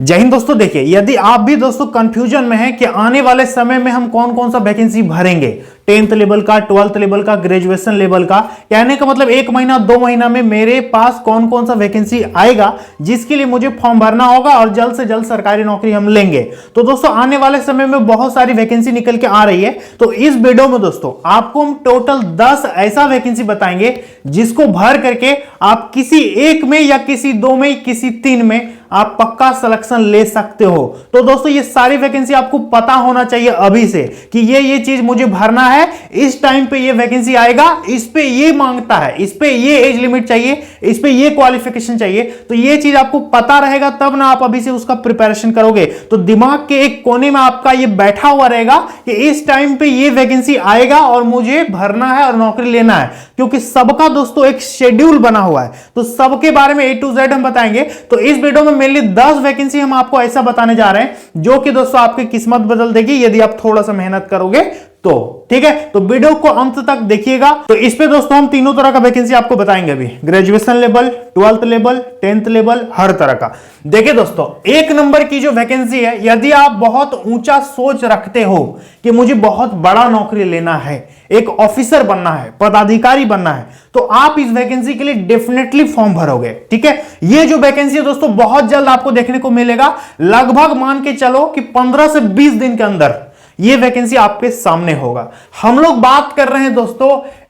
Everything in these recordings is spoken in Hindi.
जय हिंद दोस्तों। देखिए, यदि आप भी दोस्तों कंफ्यूजन में हैं कि आने वाले समय में हम कौन कौन सा वैकेंसी भरेंगे, 10th लेवल का, 12th लेवल का, ग्रेजुएशन लेवल का, कहने का मतलब 1 महीना 2 महीना में मेरे पास कौन कौन सा वैकेंसी आएगा जिसके लिए मुझे फॉर्म भरना होगा और जल्द से जल्द सरकारी नौकरी हम लेंगे। तो दोस्तों आने वाले समय में बहुत सारी वैकेंसी निकल के आ रही है। तो इस वीडियो में दोस्तों आपको हम टोटल 10 ऐसा वैकेंसी बताएंगे जिसको भर करके आप किसी एक में या किसी 2 में, किसी 3 में आप पक्का सिलेक्शन ले सकते हो। तो दोस्तों ये सारी वैकेंसी आपको पता होना चाहिए अभी से कि ये चीज मुझे भरना है, इस टाइम पे ये वैकेंसी आएगा, इस पे ये मांगता है, इस पे ये एज लिमिट चाहिए, इस पे ये क्वालिफिकेशन चाहिए। तो ये चीज आपको पता रहेगा तब ना आप अभी से उसका प्रिपरेशन करोगे। तो दिमाग के एक कोने में आपका ये बैठा हुआ रहेगा कि इस टाइम पे ये वैकेंसी आएगा और मुझे भरना है और नौकरी लेना है, क्योंकि सबका दोस्तों एक शेड्यूल बना हुआ है। तो सबके बारे में A to Z हम बताएंगे। तो इस वीडियो में मेनली 10 वैकेंसी हम आपको ऐसा बताने जा रहे हैं जो कि दोस्तों आपकी किस्मत बदल देगी यदि आप थोड़ा सा मेहनत करोगे तो। ठीक है, तो वीडियो को अंत तक देखिएगा। तो इस पे दोस्तों हम तीनों तरह का वैकेंसी आपको बताएंगे अभी, graduation level, 12th level, 10th level, हर तरह का। देखिए दोस्तों, 1 नंबर की जो वैकेंसी है, यदि आप बहुत ऊंचा सोच रखते हो कि मुझे बहुत बड़ा नौकरी लेना है, एक ऑफिसर बनना है, पदाधिकारी बनना है, तो आप इस वैकेंसी के लिए डेफिनेटली फॉर्म भरोगे। ठीक है, ये जो वैकेंसी है दोस्तों बहुत जल्द आपको देखने को मिलेगा। लगभग मान के चलो कि 15 से 20 दिन के अंदर ये वैकेंसी आपके सामने होगा। हम लोग बात कर रहे हैं दोस्तों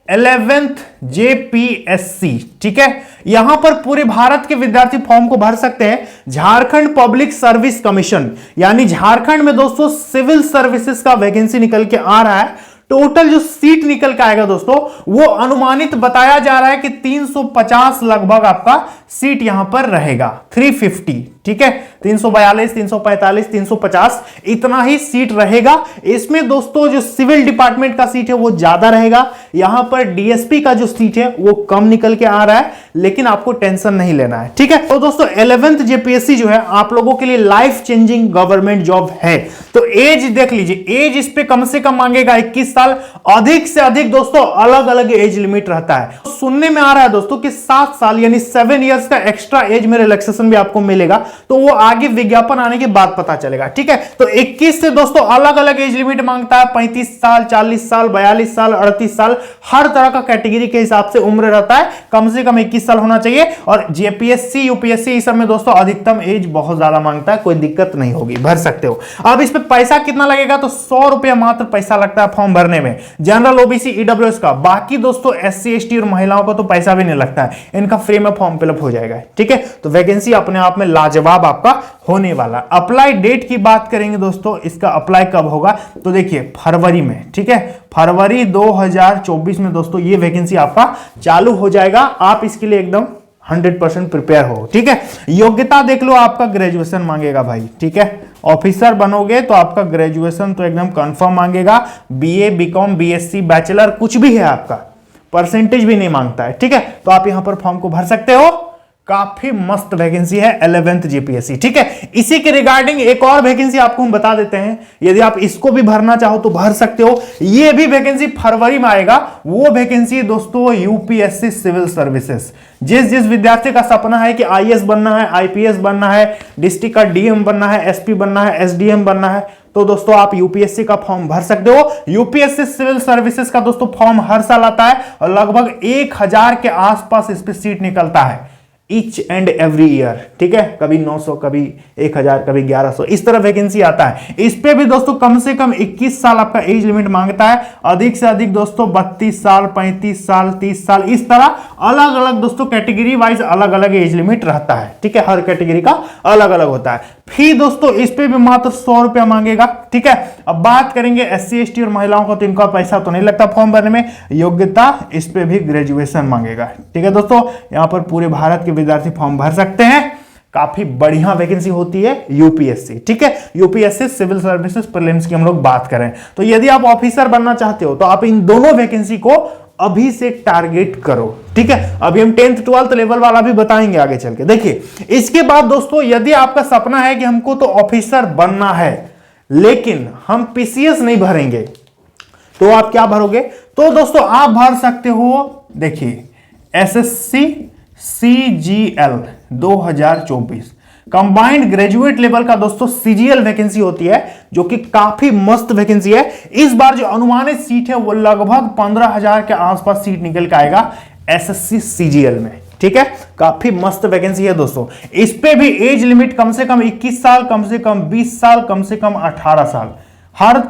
11th JPSC। ठीक है, यहां पर पूरे भारत के विद्यार्थी फॉर्म को भर सकते हैं। झारखंड पब्लिक सर्विस कमीशन, यानी झारखंड में दोस्तों सिविल सर्विसेज का वैकेंसी निकल के आ रहा है। टोटल जो सीट निकल के आएगा दोस्तों वो अनुमानित बताया जा रहा है कि 350 लगभग आपका सीट यहां पर रहेगा, 350। ठीक है, 342, 345, 350 इतना ही सीट रहेगा। इसमें दोस्तों जो सिविल डिपार्टमेंट का सीट है वो ज्यादा रहेगा, यहां पर डीएसपी का जो सीट है वो कम निकल के आ रहा है, लेकिन आपको टेंशन नहीं लेना है। ठीक है, तो दोस्तों 11th JPSC जो है आप लोगों के लिए लाइफ चेंजिंग गवर्नमेंट जॉब है। तो एज देख लीजिए, एज इस पे कम से कम मांगेगा 21 साल, अधिक से अधिक दोस्तों अलग अलग एज लिमिट रहता है। तो सुनने में आ रहा है दोस्तों कि 7 साल यानी 7 इयर्स का एक्स्ट्रा एज में रिलैक्सेशन भी आपको मिलेगा। तो वो आगे विज्ञापन आने के बाद पता चलेगा। ठीक है, तो 21 से दोस्तों अलग अलग एज लिमिट मांगता है, 35 साल, 40 साल, 42 साल, 38 साल, हर तरह का कैटेगरी के हिसाब से उम्र रहता है। कम से कम 21 साल होना चाहिए। और जेपीएससी, यूपीएससी इस सब में दोस्तों अधिकतम एज बहुत ज्यादा मांगता है, कोई दिक्कत नहीं होगी, भर सकते हो। अब इस पे पैसा कितना लगेगा, तो 100 रुपया मात्र पैसा लगता है फॉर्म भरने में, जनरल, ओबीसी, ईडब्ल्यूएस का। बाकी दोस्तों एससी, एसटी और महिलाओं को तो पैसा भी नहीं लगता है, इनका फ्री में फॉर्म फिलअप हो जाएगा। ठीक है, तो वैकेंसी अपने आप में लाजवाब आपका होने वाला। अप्लाई डेट की बात करेंगे दोस्तों, इसका अप्लाई कब होगा, तो देखिए फरवरी में। ठीक है, फरवरी 2024 में दोस्तों ये वैकेंसी आपका चालू हो जाएगा। आप इसके लिए एकदम 100% प्रिपेयर हो। ठीक है, योग्यता देख लो, आपका ग्रेजुएशन मांगेगा भाई। ठीक है, ऑफिसर बनोगे तो आपका ग्रेजुएशन तो एकदम कंफर्म मांगेगा। बीए, बीकॉम, बीएससी, बैचलर कुछ भी है आपका, परसेंटेज भी नहीं मांगता है। ठीक है, तो आप यहां पर फॉर्म को भर सकते हो। काफी मस्त वैकेंसी है 11th JPSC। ठीक है, इसी के रिगार्डिंग एक और वैकेंसी आपको हम बता देते हैं, यदि आप इसको भी भरना चाहो तो भर सकते हो। ये भी वैकेंसी फरवरी में आएगा। वो वैकेंसी दोस्तों यूपीएससी सिविल सर्विसेज। जिस विद्यार्थी का सपना है कि आईएएस बनना है, आईपीएस बनना है, डिस्ट्रिक्ट का डीएम बनना है, एसपी बनना है, एसडीएम बनना है, तो दोस्तों आप यूपीएससी का फॉर्म भर सकते हो। यूपीएससी सिविल सर्विसेज का दोस्तों फॉर्म हर साल आता है और लगभग 1000 के आसपास इस पे सीट निकलता है ईच एंड एवरी ईयर। ठीक है, कभी 900, कभी 1000, कभी 1100, इस तरह वैकेंसी आता है। इस पे भी दोस्तों कम से कम 21 साल आपका एज लिमिट मांगता है, अधिक से अधिक दोस्तों 32 साल, 35 साल, 30 साल, इस तरह अलग अलग दोस्तों कैटेगरी वाइज अलग अलग एज लिमिट रहता है। ठीक है, हर कैटेगरी का अलग अलग होता है। फी दोस्तों इस पे भी मात्र 100 रुपया मांगेगा। ठीक है, अब बात करेंगे एससी, एसटी और महिलाओं को, तो इनका पैसा तो नहीं लगता फॉर्म भरने में। योग्यता इस पे भी ग्रेजुएशन मांगेगा। ठीक है दोस्तों, यहां पर पूरे भारत के विद्यार्थी फॉर्म भर सकते हैं। काफी बढ़िया वैकेंसी होती है यूपीएससी। ठीक है, यूपीएससी सिविल सर्विसेज प्रीलिम्स की हम लोग बात करें तो यदि आप ऑफिसर बनना चाहते हो तो आप इन दोनों वैकेंसी को अभी से टारगेट करो। ठीक है, अभी हम 10th 12th लेवल वाला भी बताएंगे आगे चल के। देखिए, इसके बाद दोस्तों यदि आपका सपना है कि हमको तो ऑफिसर बनना है लेकिन हम पीसीएस नहीं भरेंगे, तो आप क्या भरोगे, तो दोस्तों आप भर सकते हो, देखिए SSC CGL 2024। Combined graduate level का दोस्तों सीजीएल वैकेंसी होती है, जो कि काफी मस्त वैकेंसी है। इस बार जो अनुमानित सीट है वो लगभग 15,000 के आसपास सीट निकल के आएगा एसएससी सीजीएल में। ठीक है, काफी मस्त वैकेंसी है दोस्तों। इस पे भी एज लिमिट कम से कम 21 साल, कम से कम 20 साल, कम से कम 18 साल, हर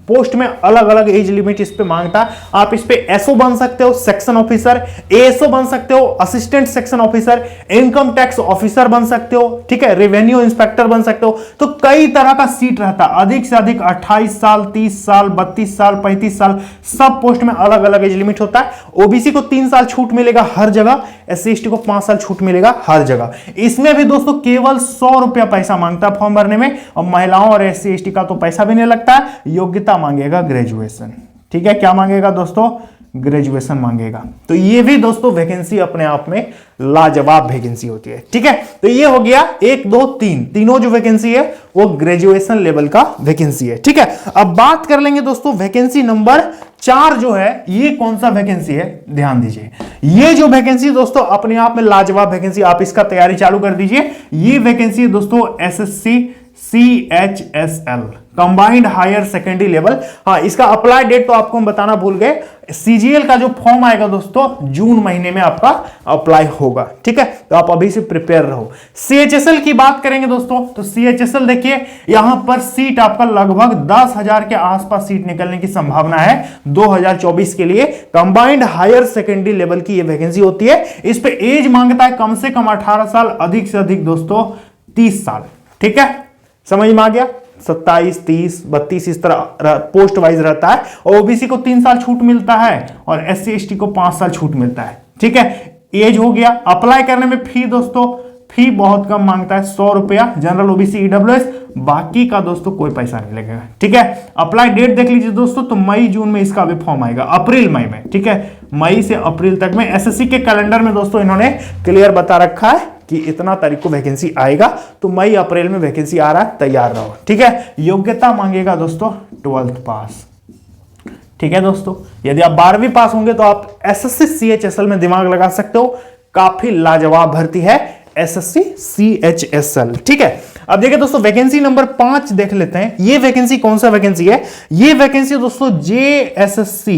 पोस्ट में अलग अलग एज लिमिट इस पे मांगता है। आप इस पे एसओ बन सकते हो, सेक्शन ऑफिसर, एएसओ बन सकते हो, assistant section officer, income tax officer बन सकते हो, ठीक है, रेवेन्यू इंस्पेक्टर बन सकते हो। तो कई तरह का सीट रहता है, अधिक से अधिक 28 साल, 30 साल, 32 साल, 35 साल, सब पोस्ट में अलग अलग एज लिमिट होता है। ओबीसी को 3 साल छूट मिलेगा हर जगह, एससी एसटी को 5 साल छूट मिलेगा हर जगह। इसमें भी दोस्तों केवल 100 रुपया पैसा मांगता है फॉर्म भरने में, और महिलाओं और एससी एसटी का तो पैसा भी नहीं लगता है। योग्यता मांगेगा ग्रेजुएशन, ठीक है, क्या मांगेगा दोस्तों, ग्रेजुएशन मांगेगा। तो ये भी दोस्तों वैकेंसी अपने आप में लाजवाब वैकेंसी होती है। ठीक है, तो ये हो गया 1 2 3, तीनों जो वैकेंसी है वो ग्रेजुएशन लेवल का वैकेंसी है। ठीक है, अब बात कर लेंगे दोस्तों वैकेंसी नंबर 4 जो है, ये कौन सा वैकेंसी है, ध्यान दीजिए। ये जो वैकेंसी दोस्तों अपने आप में लाजवाब वैकेंसी, आप इसका तैयारी चालू कर दीजिए। ये वैकेंसी दोस्तों SSC CHSL combined higher secondary level. हाँ, इसका अप्लाई डेट तो आपको हम बताना भूल गए। सीजीएल का जो फॉर्म आएगा दोस्तों जून महीने में आपका अप्लाई होगा। ठीक है, तो आप अभी से प्रिपेयर रहो। CHSL की बात करेंगे दोस्तों, तो CHSL देखिए यहां पर सीट आपका लगभग 10,000 के आसपास सीट निकलने की संभावना है 2024 के लिए। कंबाइंड हायर सेकेंडरी लेवल की यह वैकेंसी होती है। इस पे एज मांगता है कम से कम 18 साल, अधिक से अधिक दोस्तों 30 साल। ठीक है, समझ में आ गया। 27, 30, 32 इस तरह पोस्ट वाइज रहता है, और ओबीसी को 3 साल छूट मिलता है और एससी एसटी को 5 साल छूट मिलता है। ठीक है, एज हो गया। अप्लाई करने में फी दोस्तों, फी बहुत कम मांगता है, 100 रुपया जनरल ओबीसी ईडब्ल्यूएस, बाकी का दोस्तों कोई पैसा नहीं लगेगा। ठीक है, अप्लाई डेट देख लीजिए दोस्तों, तो मई जून में इसका भी फॉर्म आएगा, अप्रैल मई में। ठीक है, मई से अप्रैल तक में एसएससी के कैलेंडर में दोस्तों इन्होंने क्लियर बता रखा है कि इतना तारीख को वैकेंसी आएगा, तो मई अप्रैल में वैकेंसी आ रहा है, तैयार रहो। ठीक है, योग्यता मांगेगा दोस्तों 12th पास। ठीक है दोस्तों, यदि आप 12वीं पास होंगे तो आप एसएससी CHSL में दिमाग लगा सकते हो। काफी लाजवाब भर्ती है एसएससी CHSL। ठीक है, अब देखिए दोस्तों वैकेंसी नंबर 5 देख लेते हैं। ये वैकेंसी कौन सा वैकेंसी है, ये वैकेंसी दोस्तों JSSC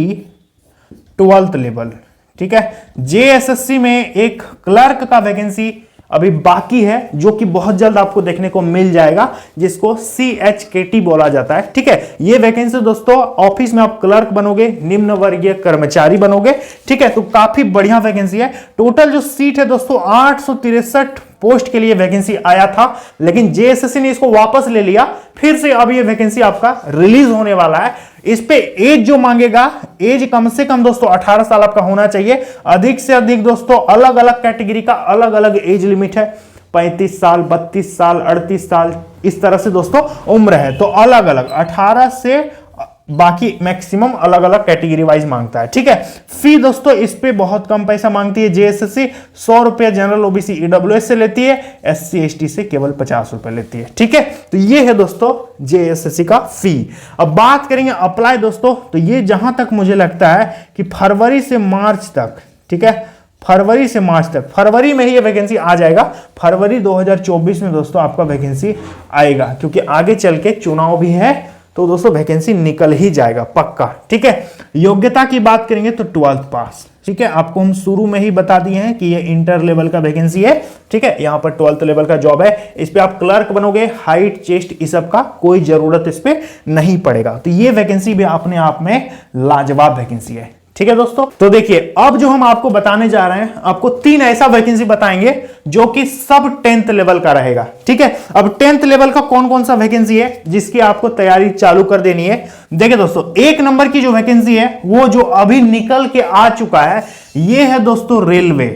12th लेवल। ठीक है, JSSC में एक क्लर्क का वैकेंसी अभी बाकी है, जो कि बहुत जल्द आपको देखने को मिल जाएगा, जिसको CHKT बोला जाता है। ठीक है, ये वैकेंसी दोस्तों ऑफिस में आप क्लर्क बनोगे, निम्न वर्गीय कर्मचारी बनोगे। ठीक है, तो काफी बढ़िया वैकेंसी है। टोटल जो सीट है दोस्तों 863 पोस्ट के लिए वैकेंसी आया था, लेकिन JSSC ने इसको वापस ले लिया। फिर से अब ये वैकेंसी आपका रिलीज होने वाला है। इस पे एज जो मांगेगा, एज कम से कम दोस्तों 18 साल आपका होना चाहिए। अधिक से अधिक दोस्तों अलग अलग कैटेगरी का अलग अलग एज लिमिट है, 35 साल, 32 साल, 38 साल, इस तरह से दोस्तों उम्र है। तो अलग अलग 18 से बाकी मैक्सिमम अलग अलग कैटेगरी वाइज मांगता है। ठीक है, फी दोस्तों इस पे बहुत कम पैसा मांगती है JSSC, 100 रुपया जनरल ओबीसी ईडब्ल्यूएस से लेती है, SC ST से केवल 50 रुपए लेती है। ठीक है, तो ये है दोस्तों JSSC का फी। अब बात करेंगे अप्लाई दोस्तों, तो ये जहां तक मुझे लगता है कि फरवरी से मार्च तक, ठीक है, फरवरी से मार्च तक, फरवरी में ही ये वैकेंसी आ जाएगा। फरवरी 2024 में दोस्तों आपका वैकेंसी आएगा, क्योंकि आगे चल के चुनाव भी है, तो दोस्तों वैकेंसी निकल ही जाएगा पक्का। ठीक है, योग्यता की बात करेंगे तो 12th पास। ठीक है, आपको हम शुरू में ही बता दिए हैं कि ये इंटर लेवल का वैकेंसी है। ठीक है, यहां पर 12th लेवल का जॉब है। इस पे आप क्लर्क बनोगे, हाइट, चेस्ट, इस सब का कोई जरूरत इस पे नहीं पड़ेगा। तो ये वैकेंसी भी अपने आप में लाजवाब वैकेंसी है। ठीक है दोस्तों, तो देखिए अब जो हम आपको बताने जा रहे हैं, आपको 3 ऐसा वैकेंसी बताएंगे जो कि सब 10th लेवल का रहेगा। ठीक है, अब 10th लेवल का कौन कौन सा वैकेंसी है जिसकी आपको तैयारी चालू कर देनी है। देखिए दोस्तों, 1 नंबर की जो वैकेंसी है वो जो अभी निकल के आ चुका है, ये है दोस्तों रेलवे।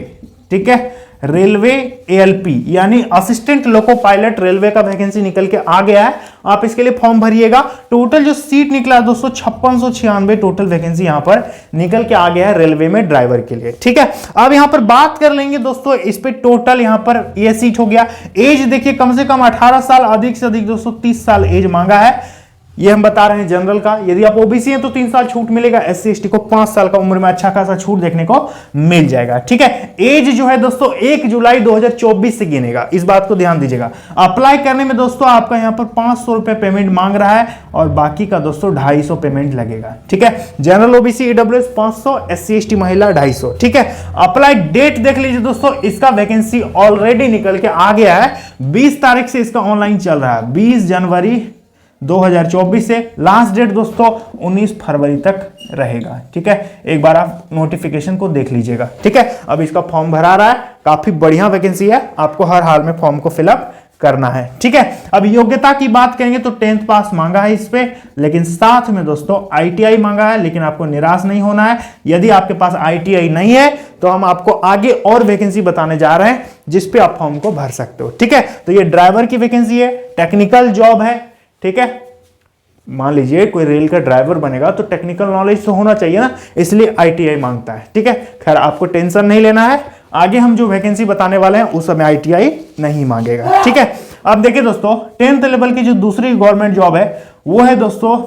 ठीक है, रेलवे ALP यानी असिस्टेंट लोको पायलट रेलवे का वैकेंसी निकल के आ गया है। आप इसके लिए फॉर्म भरिएगा। टोटल जो सीट निकला है दोस्तों 5696 टोटल वैकेंसी यहां पर निकल के आ गया है रेलवे में ड्राइवर के लिए। ठीक है, अब यहां पर बात कर लेंगे दोस्तों, इस पे टोटल यहां पर ये सीट हो गया। एज देखिए कम से कम 18 साल, अधिक से अधिक दोस्तों 30 साल एज मांगा है। ये हम बता रहे हैं जनरल का। यदि आप ओबीसी हैं तो 3 साल छूट मिलेगा, एससी एसटी को 5 साल का उम्र में अच्छा खासा छूट देखने को मिल जाएगा। ठीक है, एज जो है दोस्तों 1 जुलाई 2024 से गिनेगा, इस बात को ध्यान दीजिएगा। अप्लाई करने में दोस्तों आपका यहां पर 500 रुपए पेमेंट मांग रहा है और बाकी का दोस्तों 250 पेमेंट लगेगा। ठीक है, general OBC EWS 500, SC ST महिला 250। ठीक है, अप्लाई डेट देख लीजिए दोस्तों, इसका वैकेंसी ऑलरेडी निकल के आ गया है। 20 तारीख से इसका ऑनलाइन चल रहा है, 20 जनवरी 2024 से। लास्ट डेट दोस्तों 19 फरवरी तक रहेगा। ठीक है, एक बार आप नोटिफिकेशन को देख लीजिएगा। ठीक है, अब इसका फॉर्म भरा रहा है, काफी बढ़िया वैकेंसी है, आपको हर हाल में फॉर्म को फिलअप करना है। ठीक है, अब योग्यता की बात करेंगे तो 10th पास मांगा है इस पे, लेकिन साथ में दोस्तों आईटीआई मांगा है। लेकिन आपको निराश नहीं होना है, यदि आपके पास आईटीआई नहीं है तो हम आपको आगे और वैकेंसी बताने जा रहे हैं जिस पे आप फॉर्म को भर सकते हो। ठीक है, तो ये ड्राइवर की वैकेंसी है, टेक्निकल जॉब है। ठीक है, मान लीजिए कोई रेल का ड्राइवर बनेगा तो टेक्निकल नॉलेज तो होना चाहिए ना, इसलिए आईटीआई मांगता है। ठीक है, खैर आपको टेंशन नहीं लेना है, आगे हम जो वैकेंसी बताने वाले हैं उस समय आईटीआई नहीं मांगेगा। ठीक है, अब देखिए दोस्तों 10th लेवल की जो दूसरी गवर्नमेंट जॉब है वो है दोस्तों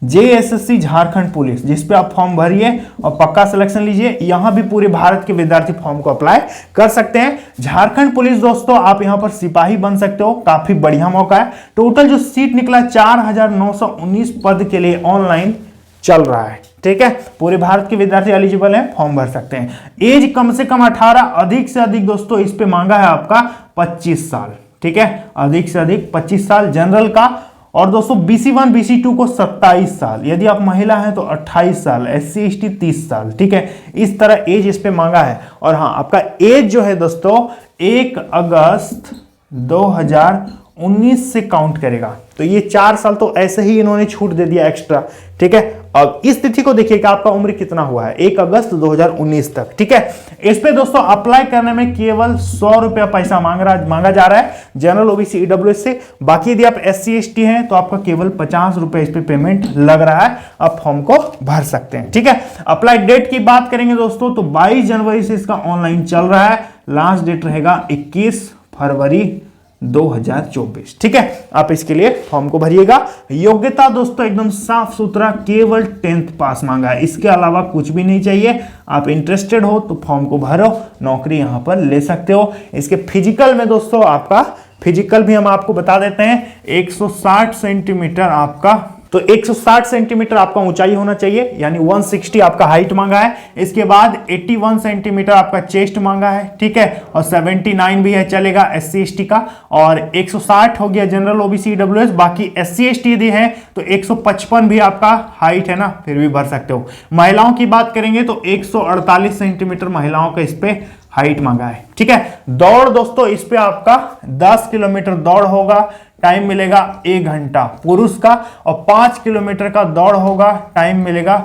जेएसएससी झारखंड पुलिस, जिसपे आप फॉर्म भरिए और पक्का सिलेक्शन लीजिए। यहां भी पूरे भारत के विद्यार्थी फॉर्म को अप्लाई कर सकते हैं। झारखंड पुलिस दोस्तों आप यहां पर सिपाही बन सकते हो, काफी बढ़िया मौका है। टोटल जो सीट निकला 4919 पद के लिए ऑनलाइन चल रहा है। ठीक है, पूरे भारत के विद्यार्थी एलिजिबल हैं, फॉर्म भर सकते हैं। एज कम से कम 18, अधिक से अधिक दोस्तों इस पे मांगा है आपका 25 साल। ठीक है, अधिक से अधिक 25 साल जनरल का। और दोस्तों BC1 BC2 को 27 साल, यदि आप महिला हैं तो 28 साल, SC ST 30 साल। ठीक है, इस तरह एज इस पे मांगा है। और हाँ, आपका एज जो है दोस्तों 1 अगस्त 2019 से काउंट करेगा, तो ये 4 साल तो ऐसे ही इन्होंने छूट दे दिया एक्स्ट्रा। ठीक है, अब इस तिथि को देखिए कि आपका उम्र कितना हुआ है, 1 अगस्त 2019 तक। ठीक है, इस पे दोस्तों अप्लाई करने में केवल 100 रुपया पैसा मांगा जा रहा है जनरल ओबीसी ईडब्ल्यूएस से। बाकी यदि आप SC ST हैं तो आपका केवल 50 रुपए इस पे पेमेंट लग रहा है, आप फॉर्म को भर सकते हैं। ठीक है, अप्लाई डेट की बात करेंगे दोस्तों तो 22 जनवरी से इसका ऑनलाइन चल रहा है, लास्ट डेट रहेगा 21 फरवरी 2024। ठीक है, आप इसके लिए फॉर्म को भरिएगा। योग्यता दोस्तों एकदम साफ सुथरा, केवल 10th पास मांगा है, इसके अलावा कुछ भी नहीं चाहिए। आप इंटरेस्टेड हो तो फॉर्म को भरो, नौकरी यहां पर ले सकते हो। इसके फिजिकल में दोस्तों आपका फिजिकल भी हम आपको बता देते हैं, 160 सेंटीमीटर आपका, तो 160 सेंटीमीटर आपका ऊंचाई होना चाहिए, यानी 160 आपका हाइट मांगा है। इसके बाद 81 सेंटीमीटर आपका चेस्ट मांगा है। ठीक है, और 79 भी है, चलेगा SC ST का। और 160 हो गया जनरल ओबीसी ईडब्ल्यूएस, बाकी SC ST यदि है तो 155 भी आपका हाइट है ना, फिर भी भर सकते हो। महिलाओं की बात करेंगे तो 148 सेंटीमीटर महिलाओं का इस पे हाइट मांगा है। ठीक है, दौड़ दोस्तों इस पे आपका 10 किलोमीटर दौड़ होगा, टाइम मिलेगा 1 घंटा पुरुष का, और 5 किलोमीटर का दौड़ होगा, टाइम मिलेगा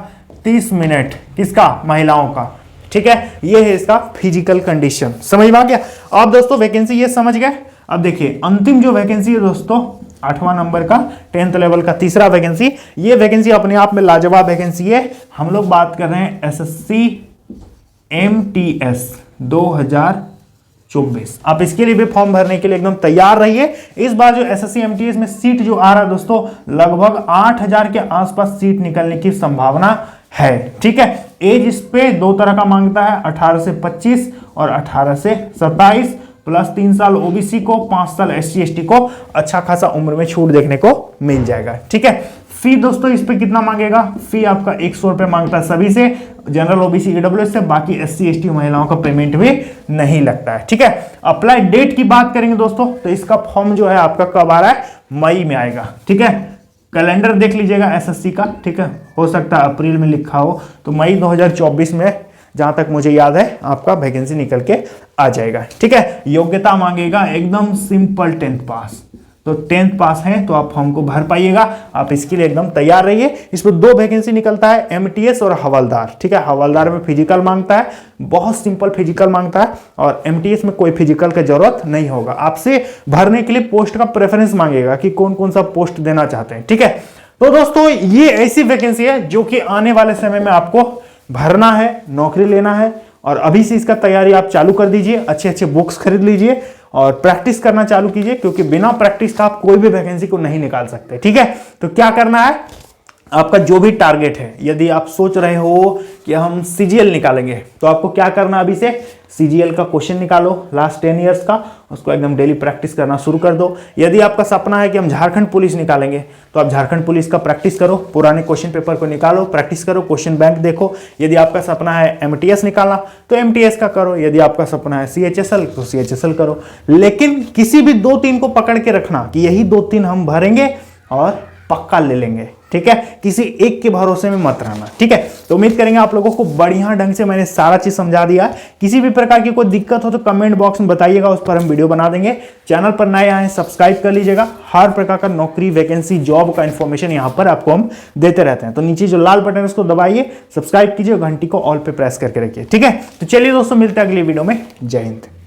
30 मिनट, किसका, महिलाओं का। ठीक है, ये है इसका फिजिकल कंडीशन, समझ में आ गया। अब दोस्तों वैकेंसी ये समझ गए। अब देखिए अंतिम जो वैकेंसी है दोस्तों 8वां नंबर का 10th लेवल का तीसरा वैकेंसी, ये वैकेंसी अपने आप में लाजवाब वैकेंसी है। हम लोग बात कर रहे हैं SSC MTS 2024। आप इसके लिए भी फॉर्म भरने के लिए एकदम तैयार रहिए। इस बार जो SSC MTS में सीट जो आ रहा है दोस्तों, लगभग 8000 के आसपास सीट निकलने की संभावना है। ठीक है, एज इस पे 2 तरह का मांगता है, 18 से 25 और 18 से 27, प्लस 3 साल ओबीसी को, 5 साल SC ST को, अच्छा खासा उम्र में छूट देखने को मिल जाएगा। ठीक है, फी दोस्तों इस पे कितना मांगेगा, फी आपका 100 रुपए मांगता है सभी से, जनरल ओबीसी ईडब्ल्यूएस से, बाकी SC ST महिलाओं का पेमेंट भी नहीं लगता है। ठीक है, अप्लाई डेट की बात करेंगे दोस्तों तो इसका फॉर्म जो है आपका कब आ रहा है, मई में आएगा। ठीक है, कैलेंडर देख लीजिएगा SSC का। ठीक है, हो सकता है अप्रैल में लिखा हो, तो मई 2024 में जहां तक मुझे याद है आपका वैकेंसी निकल के आ जाएगा। ठीक है, योग्यता मांगेगा एकदम सिंपल 10th पास, तो 10th पास है तो आप फॉर्म को भर पाइएगा, आप इसके लिए एकदम तैयार रहिए। इसमें 2 वैकेंसी निकलता है, MTS और हवलदार। ठीक है, हवलदार में फिजिकल मांगता है, बहुत सिंपल फिजिकल मांगता है, और MTS में कोई फिजिकल की जरूरत नहीं होगा। आपसे भरने के लिए पोस्ट का प्रेफरेंस मांगेगा कि कौन कौन सा पोस्ट देना चाहते हैं। ठीक है, तो दोस्तों ये ऐसी वैकेंसी है जो कि आने वाले समय में आपको भरना है, नौकरी लेना है, और अभी से इसका तैयारी आप चालू कर दीजिए। अच्छे अच्छे बुक्स खरीद लीजिए और प्रैक्टिस करना चालू कीजिए, क्योंकि बिना प्रैक्टिस का आप कोई भी वैकेंसी को नहीं निकाल सकते। ठीक है, तो क्या करना है, आपका जो भी टारगेट है, यदि आप सोच रहे हो कि हम सीजीएल निकालेंगे, तो आपको क्या करना है, अभी से सीजीएल का क्वेश्चन निकालो लास्ट 10 इयर्स का, उसको एकदम डेली प्रैक्टिस करना शुरू कर दो। यदि आपका सपना है कि हम झारखंड पुलिस निकालेंगे, तो आप झारखंड पुलिस का प्रैक्टिस करो, पुराने क्वेश्चन पेपर को निकालो, प्रैक्टिस करो, क्वेश्चन बैंक देखो। यदि आपका सपना है एमटीएस निकालना, तो एमटीएस का करो। यदि आपका सपना है सीएचएसएल, तो सीएचएसएल करो। लेकिन किसी भी 2-3 को पकड़ के रखना कि यही 2-3 हम भरेंगे और पक्का ले लेंगे। ठीक है, किसी एक के भरोसे में मत रहना। ठीक है, तो उम्मीद करेंगे आप लोगों को बढ़िया ढंग से मैंने सारा चीज समझा दिया। किसी भी प्रकार की कोई दिक्कत हो तो कमेंट बॉक्स में बताइएगा, उस पर हम वीडियो बना देंगे। चैनल पर नए आए सब्सक्राइब कर लीजिएगा, हर प्रकार का नौकरी, वैकेंसी, जॉब का इंफॉर्मेशन यहाँ पर आपको हम देते रहते हैं। तो नीचे जो लाल बटन है उसको दबाइए, सब्सक्राइब कीजिए, घंटी को ऑल पे प्रेस करके रखिए। ठीक है, तो चलिए दोस्तों, मिलते हैं अगली वीडियो में। जय हिंद।